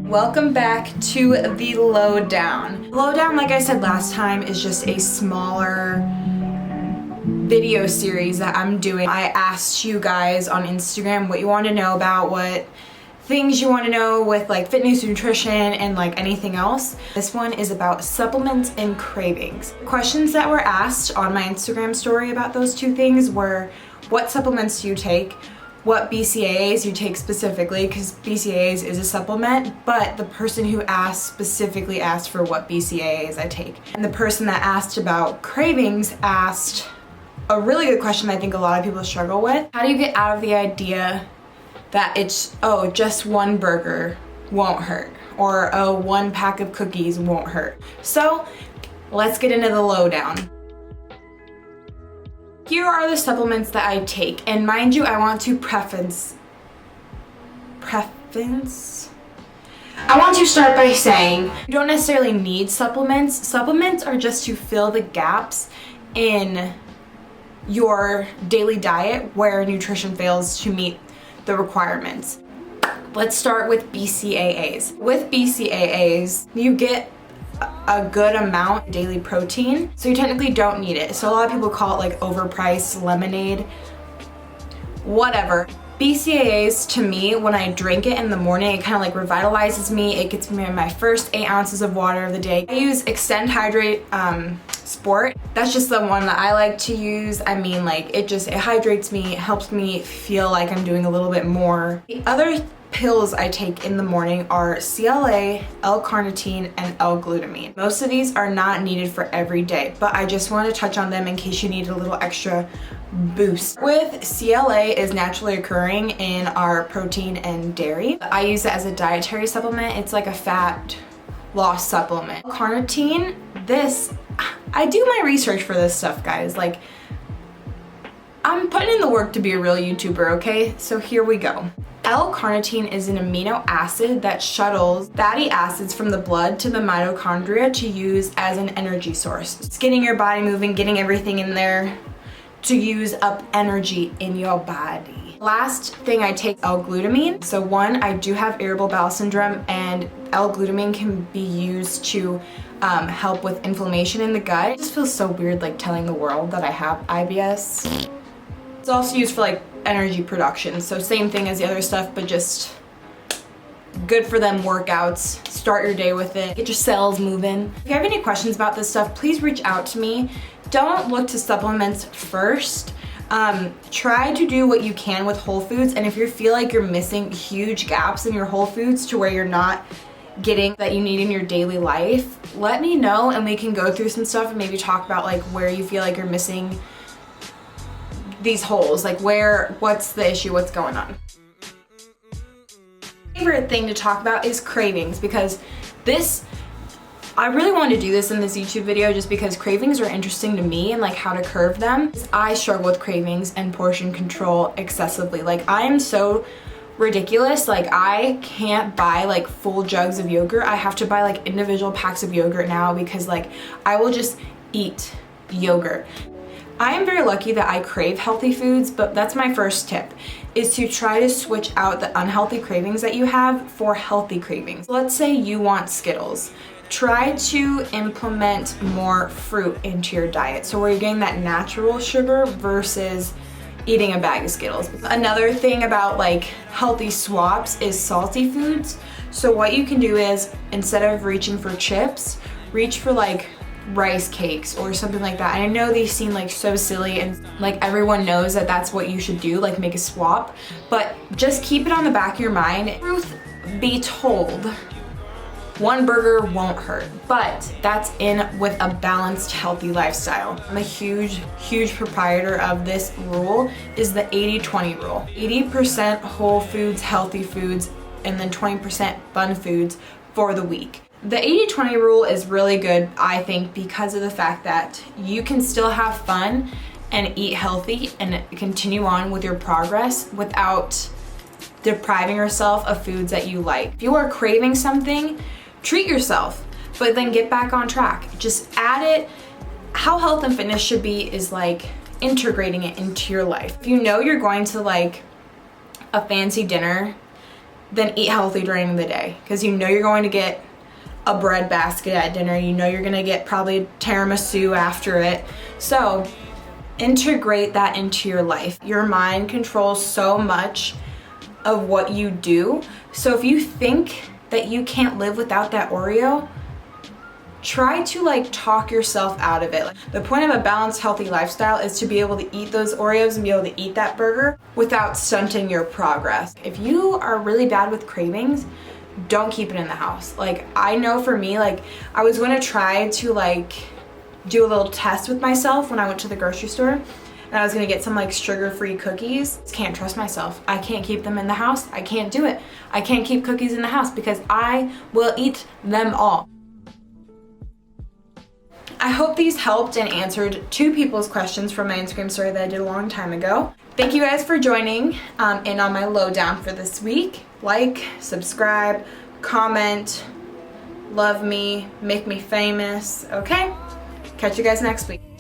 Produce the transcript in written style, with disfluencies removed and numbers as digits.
Welcome back to the lowdown. Lowdown, like I said last time, is just a smaller video series that I'm doing. I asked you guys on Instagram what you want to know about, what things you want to know with like fitness, nutrition, and like anything else. This one is about supplements and cravings. Questions that were asked on my Instagram story about those two things were, what supplements do you take? What BCAAs you take specifically, because BCAAs is a supplement, but the person who asked specifically asked for what BCAAs I take. And the person that asked about cravings asked a really good question I think a lot of people struggle with. How do you get out of the idea that it's, oh, just one burger won't hurt, or oh, one pack of cookies won't hurt? So let's get into the lowdown. Here are the supplements that I take, and mind you, I want to preface. I want to start by saying you don't necessarily need supplements. Supplements are just to fill the gaps in your daily diet where nutrition fails to meet the requirements. Let's start with BCAAs. With BCAAs, you get a good amount of daily protein, so you technically don't need it. So a lot of people call it like overpriced lemonade, whatever. BCAAs, to me, when I drink it in the morning, it kind of like revitalizes me. It gets me my first 8 ounces of water of the day. I use Extend Hydrate Sport. That's just the one that I like to use. I mean, like, it hydrates me, it helps me feel like I'm doing a little bit more. The other pills I take in the morning are CLA, L-carnitine, and L-glutamine. Most of these are not needed for every day, but I just want to touch on them in case you need a little extra boost. With CLA is naturally occurring in our protein and dairy. I use it as a dietary supplement. It's like a fat loss supplement. Carnitine, I do my research for this stuff, guys. Like, I'm putting in the work to be a real YouTuber, okay? So here we go. L-carnitine is an amino acid that shuttles fatty acids from the blood to the mitochondria to use as an energy source. It's getting your body moving, getting everything in there to use up energy in your body. Last thing I take, L-glutamine. So one, I do have irritable bowel syndrome, and L-glutamine can be used to help with inflammation in the gut. It just feels so weird like telling the world that I have IBS. It's also used for like energy production, so same thing as the other stuff, but just good for them workouts. Start your day with it, get your cells moving. If you have any questions about this stuff, please reach out to me. Don't look to supplements first. Try to do what you can with whole foods, and if you feel like you're missing huge gaps in your whole foods to where you're not getting that you need in your daily life, let me know and we can go through some stuff and maybe talk about like where you feel like you're missing these holes, like what's the issue, what's going on. Favorite thing to talk about is cravings, because I really wanted to do this in this YouTube video just because cravings are interesting to me and like how to curb them. I struggle with cravings and portion control excessively. Like, I am so ridiculous. Like, I can't buy like full jugs of yogurt. I have to buy like individual packs of yogurt now because like I will just eat yogurt. I am very lucky that I crave healthy foods, but that's my first tip, is to try to switch out the unhealthy cravings that you have for healthy cravings. Let's say you want Skittles. Try to implement more fruit into your diet, so where you're getting that natural sugar versus eating a bag of Skittles. Another thing about like healthy swaps is salty foods. So what you can do is, instead of reaching for chips, reach for like rice cakes or something like that. And I know these seem like so silly and like everyone knows that that's what you should do, like make a swap, but just keep it on the back of your mind. Truth be told, one burger won't hurt, but that's in with a balanced, healthy lifestyle. I'm a huge proprietor of this rule, is the 80-20 rule. 80% whole foods, healthy foods, and then 20% fun foods for the week. The 80-20 rule is really good, I think, because of the fact that you can still have fun and eat healthy and continue on with your progress without depriving yourself of foods that you like. If you are craving something, treat yourself, but then get back on track. Just add it. How health and fitness should be is like integrating it into your life. If you know you're going to like a fancy dinner then eat healthy during the day, because you know you're going to get a bread basket at dinner, you know you're gonna get probably tiramisu after it. So integrate that into your life. Your mind controls so much of what you do. So if you think that you can't live without that Oreo, try to like talk yourself out of it. The point of a balanced, healthy lifestyle is to be able to eat those Oreos and be able to eat that burger without stunting your progress. If you are really bad with cravings, don't keep it in the house. Like, I know for me, like, I was gonna try to like do a little test with myself when I went to the grocery store, and I was gonna get some like sugar-free cookies. Can't trust myself. I can't keep them in the house. I can't do it. I can't keep cookies in the house because I will eat them all. I hope these helped and answered 2 people's questions from my Instagram story that I did a long time ago. Thank you guys for joining in on my lowdown for this week. Like, subscribe, comment, love me, make me famous, okay? Catch you guys next week.